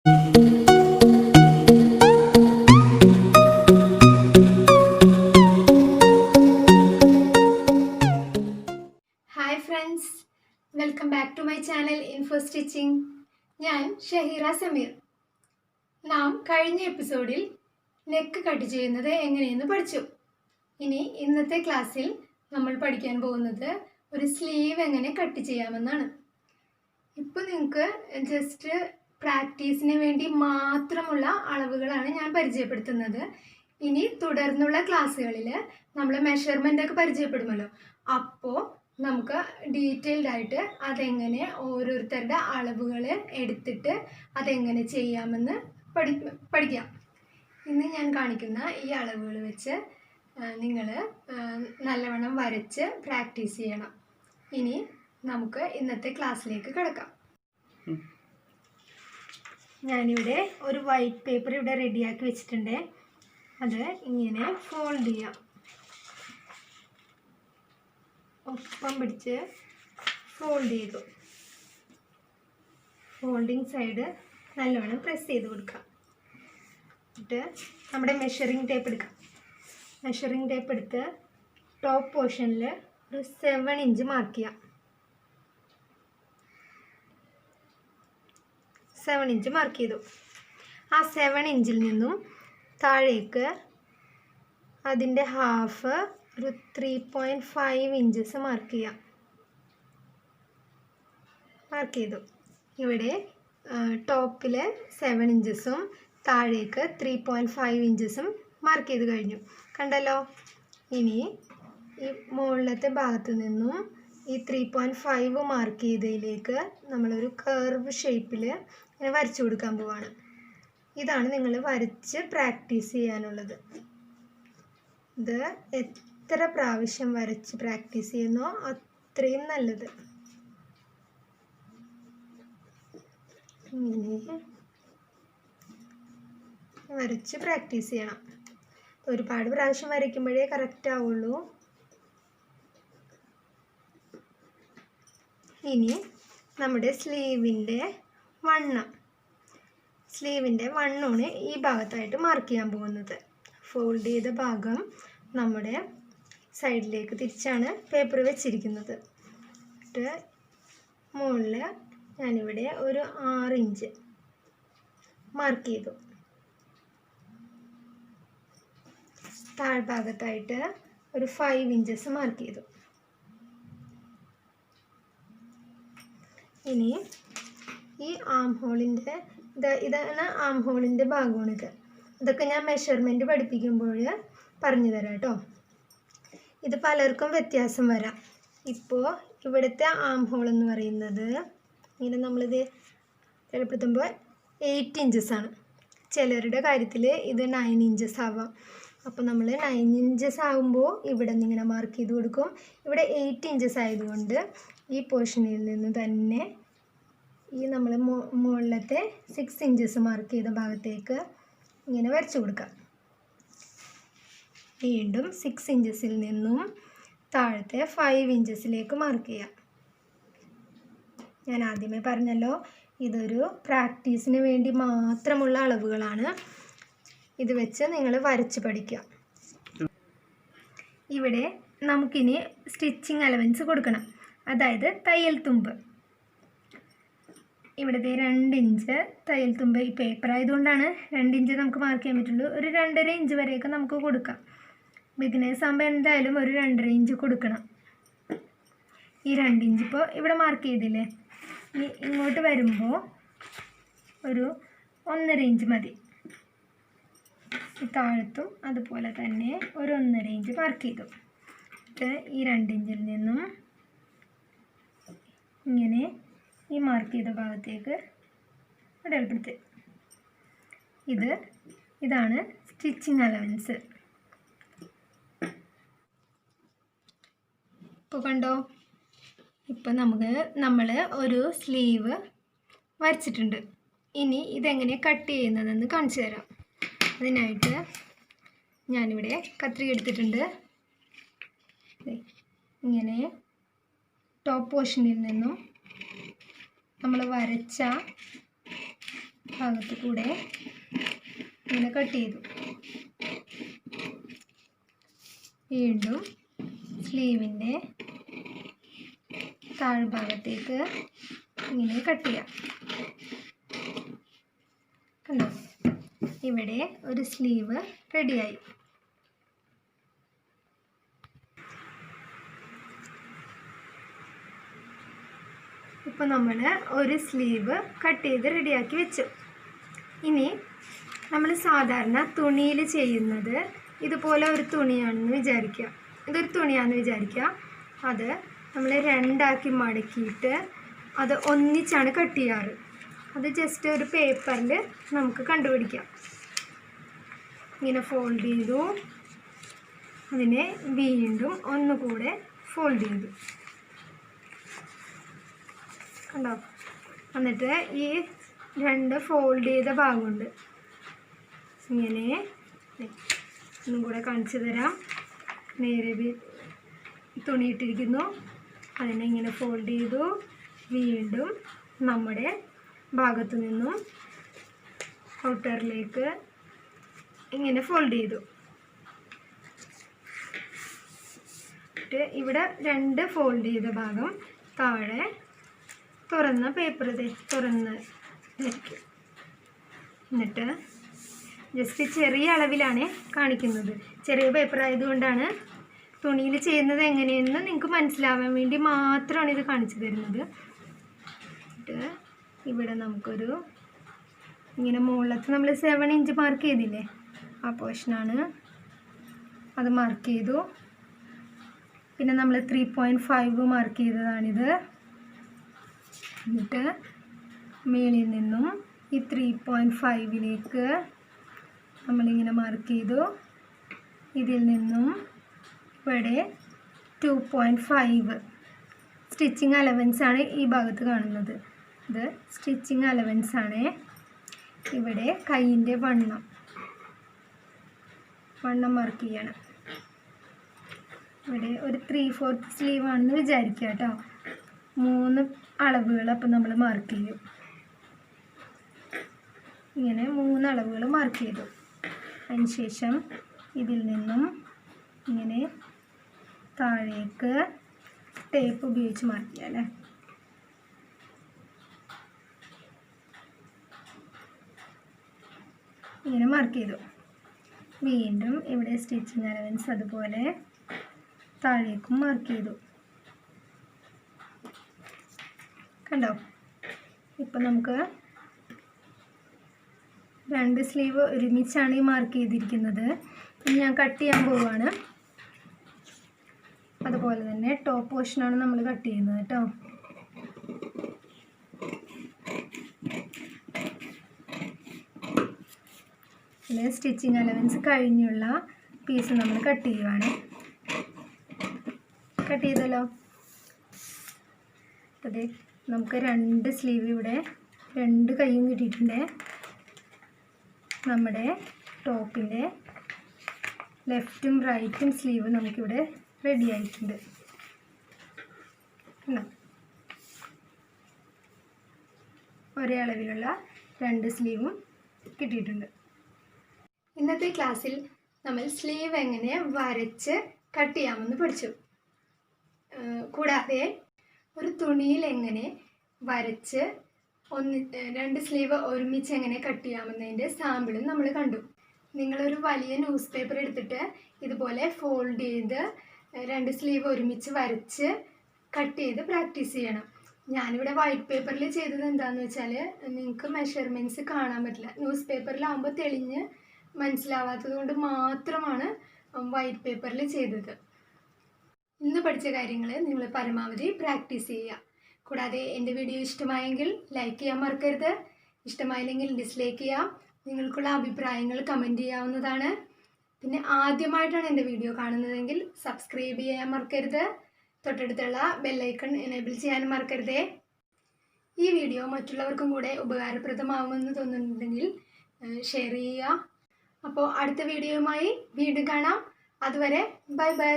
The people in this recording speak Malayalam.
Hi friends, welcome back to my channel info stitching. ഞാൻ ഷഹീറ സമീർ. നാം കഴിഞ്ഞ എപ്പിസോഡിൽ നെക്ക് കട്ട് ചെയ്യുന്നത് എങ്ങനെയെന്ന് പഠിച്ചു. ഇനി ഇന്നത്തെ ക്ലാസ്സിൽ നമ്മൾ പഠിക്കാൻ പോകുന്നത് ഒരു സ്ലീവ് എങ്ങനെ കട്ട് ചെയ്യാമെന്നാണ്. ഇപ്പോൾ നിങ്ങൾക്ക് ജസ്റ്റ് പ്രാക്ടീസിന് വേണ്ടി മാത്രമുള്ള അളവുകളാണ് ഞാൻ പരിചയപ്പെടുത്തുന്നത്. ഇനി തുടർന്നുള്ള ക്ലാസ്സുകളിൽ നമ്മൾ മെഷർമെൻ്റ് ഒക്കെ പരിചയപ്പെടുമല്ലോ, അപ്പോൾ നമുക്ക് ഡീറ്റെയിൽഡ് ആയിട്ട് അതെങ്ങനെ ഓരോരുത്തരുടെ അളവുകൾ എടുത്തിട്ട് അതെങ്ങനെ ചെയ്യാമെന്ന് പഠിക്കാം. ഇന്ന് ഞാൻ കാണിക്കുന്ന ഈ അളവുകൾ വെച്ച് നിങ്ങൾ നല്ലവണ്ണം വരച്ച് പ്രാക്ടീസ് ചെയ്യണം. ഇനി നമുക്ക് ഇന്നത്തെ ക്ലാസ്സിലേക്ക് കിടക്കാം. ഞാനിവിടെ ഒരു വൈറ്റ് പേപ്പർ ഇവിടെ റെഡിയാക്കി വെച്ചിട്ടുണ്ട്. അത് ഇങ്ങനെ ഫോൾഡ് ചെയ്യാം. ഒപ്പം പിടിച്ച് ഫോൾഡ് ചെയ്തു. ഫോൾഡിങ് സൈഡ് നല്ലവണ്ണം പ്രസ് ചെയ്ത് കൊടുക്കാം. എന്നിട്ട് നമ്മുടെ മെഷറിംഗ് ടേപ്പ് എടുക്കാം. മെഷറിംഗ് ടേപ്പ് എടുത്ത് ടോപ്പ് പോർഷനിൽ ഒരു 7 ഇഞ്ച് മാർക്ക് ചെയ്യാം. 7 ഇഞ്ച് മാർക്ക് ചെയ്തു. ആ 7 ഇഞ്ചിൽ നിന്നും താഴേക്ക് അതിൻ്റെ ഹാഫ് ഒരു 3.5 ഇഞ്ചസ് മാർക്ക് ചെയ്യാം. മാർക്ക് ചെയ്തു. ഇവിടെ ടോപ്പിൽ 7 ഇഞ്ചസും താഴേക്ക് 3.5 ഇഞ്ചസും മാർക്ക് ചെയ്ത് കഴിഞ്ഞു. കണ്ടല്ലോ. ഇനി ഈ മുകളിലത്തെ ഭാഗത്ത് നിന്നും ഈ 3.5 മാർക്ക് ചെയ്തതിലേക്ക് നമ്മളൊരു കർവ് ഷേപ്പിൽ ഇങ്ങനെ വരച്ചു കൊടുക്കാൻ പോവാണ്. ഇതാണ് നിങ്ങൾ വരച്ച് പ്രാക്ടീസ് ചെയ്യാനുള്ളത്. ഇത് എത്ര പ്രാവശ്യം വരച്ച് പ്രാക്ടീസ് ചെയ്യുന്നോ അത്രയും നല്ലത്. ഇങ്ങനെ വരച്ച് പ്രാക്ടീസ് ചെയ്യണം. ഒരുപാട് പ്രാവശ്യം വരയ്ക്കുമ്പോഴേ കറക്റ്റ് ആവുള്ളൂ. ഇനി നമ്മുടെ സ്ലീവിൻ്റെ വണ്ണമാണ് ഈ ഭാഗത്തായിട്ട് മാർക്ക് ചെയ്യാൻ പോകുന്നത്. ഫോൾഡ് ചെയ്ത ഭാഗം നമ്മുടെ സൈഡിലേക്ക് തിരിച്ചാണ് പേപ്പർ വെച്ചിരിക്കുന്നത്. എന്നിട്ട് മുകളിൽ ഞാനിവിടെ ഒരു 6 ഇഞ്ച് മാർക്ക് ചെയ്തു. താഴ്ഭാഗത്തായിട്ട് ഒരു 5 ഇഞ്ചസ് മാർക്ക് ചെയ്തു. ഇനി ഈ ആം ഹോളിൻ്റെ ഇതാണ് ആം ഹോളിൻ്റെ ഭാഗമാണിത്. ഇതൊക്കെ ഞാൻ മെഷർമെൻറ്റ് പഠിപ്പിക്കുമ്പോൾ പറഞ്ഞു തരാം കേട്ടോ. ഇത് പലർക്കും വ്യത്യാസം വരാം. ഇപ്പോൾ ഇവിടുത്തെ ആം ഹോൾ എന്ന് പറയുന്നത് ഇങ്ങനെ നമ്മളിത് എളുപ്പത്തുമ്പോൾ 8 ഇഞ്ചസാണ്. ചിലരുടെ കാര്യത്തിൽ ഇത് 9 ഇഞ്ചസ് ആവാം. അപ്പോൾ നമ്മൾ 9 ഇഞ്ചസ് ആകുമ്പോൾ ഇവിടെ നിന്ന് ഇങ്ങനെ മാർക്ക് ചെയ്ത് കൊടുക്കും. ഇവിടെ 8 ഇഞ്ചസ് ആയതുകൊണ്ട് ഈ പോർഷനിൽ നിന്ന് തന്നെ ഈ നമ്മൾ മുകളിലത്തെ 6 ഇഞ്ചസ് മാർക്ക് ചെയ്ത ഭാഗത്തേക്ക് ഇങ്ങനെ വരച്ചു കൊടുക്കാം. വീണ്ടും 6 ഇഞ്ചസിൽ നിന്നും താഴത്തെ 5 ഇഞ്ചസിലേക്ക് മാർക്ക് ചെയ്യാം. ഞാൻ ആദ്യമേ പറഞ്ഞല്ലോ, ഇതൊരു പ്രാക്ടീസിന് വേണ്ടി മാത്രമുള്ള അളവുകളാണ്. ഇത് വെച്ച് നിങ്ങൾ വരച്ച് പഠിക്കുക. ഇവിടെ നമുക്കിനി സ്റ്റിച്ചിങ് അലവൻസ് കൊടുക്കണം. അതായത് തയ്യൽ തുമ്പ്. ഇവിടുത്തെ 2 ഇഞ്ച് തയ്യൽ തുമ്പ് ഈ പേപ്പർ ആയതുകൊണ്ടാണ് 2 ഇഞ്ച് നമുക്ക് മാർക്ക് ചെയ്യാൻ പറ്റുള്ളൂ. ഒരു 2.5 ഇഞ്ച് വരെയൊക്കെ നമുക്ക് കൊടുക്കാം. ബിഗിനേഴ്സ് ആകുമ്പോൾ എന്തായാലും ഒരു 2.5 ഇഞ്ച് കൊടുക്കണം. ഈ 2 ഇഞ്ച് ഇപ്പോൾ ഇവിടെ മാർക്ക് ചെയ്തില്ലേ, ഇനി ഇങ്ങോട്ട് വരുമ്പോൾ ഒരു 1.5 ഇഞ്ച് മതി. ഈ താഴത്തും അതുപോലെ തന്നെ ഒരു 1.5 ഇഞ്ച് മാർക്ക് ചെയ്തു. ഈ 2 ഇഞ്ചിൽ നിന്നും ഇങ്ങനെ ഈ മാർക്ക് ചെയ്ത ഭാഗത്തേക്ക് അടയാളപ്പെടുത്തി. ഇതാണ് സ്റ്റിച്ചിങ് അലവൻസ്. ഇപ്പോൾ കണ്ടോ, ഇപ്പോൾ നമ്മൾ ഒരു സ്ലീവ് വരച്ചിട്ടുണ്ട്. ഇനി ഇതെങ്ങനെ കട്ട് ചെയ്യുന്നതെന്ന് കാണിച്ചു തരാം. അതിനായിട്ട് ഞാനിവിടെ കത്രിക എടുത്തിട്ടുണ്ട്. ഇങ്ങനെ ടോപ്പ് പോർഷനിൽ നിന്നും നമ്മൾ വരച്ച ഭാഗത്ത് കൂടെ ഇങ്ങനെ കട്ട് ചെയ്തു. വീണ്ടും സ്ലീവിൻ്റെ താഴ്ഭാഗത്തേക്ക് ഇങ്ങനെ കട്ട് ചെയ്യാം. കണ്ടോ, ഇവിടെ ഒരു സ്ലീവ് റെഡിയായി. ഇപ്പോൾ നമ്മൾ ഒരു സ്ലീവ് കട്ട് ചെയ്ത് റെഡിയാക്കി വെച്ചു. ഇനി നമ്മൾ സാധാരണ തുണിയിൽ ചെയ്യുന്നത് ഇതുപോലെ ഒരു തുണിയാണെന്ന് വിചാരിക്കുക. ഇതൊരു തുണിയാണെന്ന് വിചാരിക്കുക. അത് നമ്മൾ രണ്ടാക്കി മടക്കിയിട്ട് അത് ഒന്നിച്ചാണ് കട്ട് ചെയ്യാറ്. അത് ജസ്റ്റ് ഒരു പേപ്പറിൽ നമുക്ക് കണ്ടുപിടിക്കാം. ഇങ്ങനെ ഫോൾഡ് ചെയ്തു, അതിനെ വീണ്ടും ഒന്നുകൂടെ ഫോൾഡ് ചെയ്തു. കണ്ടോ, എന്നിട്ട് ഈ രണ്ട് ഫോൾഡ് ചെയ്ത ഭാഗമുണ്ട്, ഇങ്ങനെ ഒന്നും കൂടെ കാണിച്ചു തരാം. നേരെ തുണി ഇട്ടിരിക്കുന്നു, അതിനെ ഇങ്ങനെ ഫോൾഡ് ചെയ്തു, വീണ്ടും നമ്മുടെ ഭാഗത്തു നിന്നും ഔട്ടറിലേക്ക് ഇങ്ങനെ ഫോൾഡ് ചെയ്തു. ഇവിടെ രണ്ട് ഫോൾഡ് ചെയ്ത ഭാഗം താഴെ തുറന്ന പേപ്പർ തുറന്ന് വയ്ക്കും. എന്നിട്ട് ജസ്റ്റ് ചെറിയ അളവിലാണ് കാണിക്കുന്നത്. ചെറിയ പേപ്പർ ആയതുകൊണ്ടാണ് തുണിയിൽ ചെയ്യുന്നത് എങ്ങനെയെന്ന് നിങ്ങൾക്ക് മനസ്സിലാവാൻ വേണ്ടി മാത്രമാണ് ഇത് കാണിച്ചു തരുന്നത്. എന്നിട്ട് ഇവിടെ നമുക്കൊരു ഇങ്ങനെ മുകളിലത്ത് നമ്മൾ 7 ഇഞ്ച് മാർക്ക് ചെയ്തില്ലേ, ആ പോർഷനാണ്. അത് മാർക്ക് ചെയ്തു. പിന്നെ നമ്മൾ 3.5 മാർക്ക് ചെയ്തതാണിത്. എന്നിട്ട് മേളിൽ നിന്നും ഈ 3.5ലേക്ക് നമ്മളിങ്ങനെ മാർക്ക് ചെയ്തു. ഇതിൽ നിന്നും ഇവിടെ 2.5 സ്റ്റിച്ചിങ് അലവൻസ് ആണ് ഈ ഭാഗത്ത് കാണുന്നത്. ഇത് സ്റ്റിച്ചിങ് അലവൻസ് ആണ്. ഇവിടെ കൈയിൻ്റെ വണ്ണം മാർക്ക് ചെയ്യണം. ഇവിടെ ഒരു 3/4 സ്ലീവ് ആണെന്ന് വിചാരിക്കുക കേട്ടോ. 3 അളവുകൾ അപ്പം നമ്മൾ മാർക്ക് ചെയ്യും. ഇങ്ങനെ 3 അളവുകൾ മാർക്ക് ചെയ്തു. അതിനുശേഷം ഇതിൽ നിന്നും ഇങ്ങനെ താഴേക്ക് ടേപ്പ് ഉപയോഗിച്ച് മാർക്ക് ചെയ്യാം അല്ലേ. ഇങ്ങനെ മാർക്ക് ചെയ്തു. വീണ്ടും ഇവിടെ സ്റ്റിച്ചിങ് അലവൻസ് അതുപോലെ താഴേക്കും മാർക്ക് ചെയ്തു. കണ്ടോ, ഇപ്പം നമുക്ക് 2 സ്ലീവ് ഒരുമിച്ചാണ് ഈ മാർക്ക് ചെയ്തിരിക്കുന്നത്. ഞാൻ കട്ട് ചെയ്യാൻ പോവുകയാണ്. അതുപോലെ തന്നെ ടോപ്പ് പോർഷനാണ് നമ്മൾ കട്ട് ചെയ്യുന്നത് കേട്ടോ. ഇതിൽ സ്റ്റിച്ചിങ് അലവൻസ് കഴിഞ്ഞുള്ള പീസ് നമ്മൾ കട്ട് ചെയ്യുവാണ്. കട്ട് ചെയ്തല്ലോ. അതെ, നമുക്ക് 2 സ്ലീവ് ഇവിടെ 2 കൈയും കിട്ടിയിട്ടുണ്ട്. നമ്മുടെ ടോപ്പിൻ്റെ ലെഫ്റ്റും റൈറ്റും സ്ലീവ് നമുക്കിവിടെ റെഡി ആയിട്ടുണ്ട്. ഒരേ അളവിലുള്ള 2 സ്ലീവും കിട്ടിയിട്ടുണ്ട്. ഇന്നത്തെ ക്ലാസ്സിൽ നമ്മൾ സ്ലീവ് എങ്ങനെ വരച്ച് കട്ട് ചെയ്യാമെന്ന് പഠിച്ചു. കൂടാതെ ഒരു തുണിയിൽ എങ്ങനെ വരച്ച് 2 സ്ലീവ് ഒരുമിച്ച് എങ്ങനെ കട്ട് ചെയ്യാമെന്നതിൻ്റെ സാമ്പിളും നമ്മൾ കണ്ടു. നിങ്ങളൊരു വലിയ ന്യൂസ് പേപ്പർ എടുത്തിട്ട് ഇതുപോലെ ഫോൾഡ് ചെയ്ത് 2 സ്ലീവ് ഒരുമിച്ച് വരച്ച് കട്ട് ചെയ്ത് പ്രാക്ടീസ് ചെയ്യണം. ഞാനിവിടെ വൈറ്റ് പേപ്പറിൽ ചെയ്തത് എന്താണെന്ന് വെച്ചാൽ നിങ്ങൾക്ക് മെഷർമെൻറ്റ്സ് കാണാൻ പറ്റില്ല. ന്യൂസ് പേപ്പറിലാകുമ്പോൾ തെളിഞ്ഞ് മനസ്സിലാവാത്തത് കൊണ്ട് മാത്രമാണ് വൈറ്റ് പേപ്പറിൽ ചെയ്തത്. ഇന്ന് പഠിച്ച കാര്യങ്ങൾ നിങ്ങൾ പരമാവധി പ്രാക്ടീസ് ചെയ്യുക. കൂടാതെ എൻ്റെ വീഡിയോ ഇഷ്ടമായെങ്കിൽ ലൈക്ക് ചെയ്യാൻ മറക്കരുത്. ഇഷ്ടമായില്ലെങ്കിൽ ഡിസ്ലൈക്ക് ചെയ്യാം. നിങ്ങൾക്കുള്ള അഭിപ്രായങ്ങൾ കമൻറ്റ് ചെയ്യാവുന്നതാണ്. പിന്നെ ആദ്യമായിട്ടാണ് എൻ്റെ വീഡിയോ കാണുന്നതെങ്കിൽ സബ്സ്ക്രൈബ് ചെയ്യാൻ മറക്കരുത്. തൊട്ടടുത്തുള്ള ബെല്ലൈക്കൺ എനേബിൾ ചെയ്യാൻ മറക്കരുതേ. ഈ വീഡിയോ മറ്റുള്ളവർക്കും കൂടെ ഉപകാരപ്രദമാവുമെന്ന് തോന്നുന്നുണ്ടെങ്കിൽ ഷെയർ ചെയ്യുക. അപ്പോൾ അടുത്ത വീഡിയോയുമായി വീണ്ടും കാണാം. അതുവരെ ബൈ ബൈ.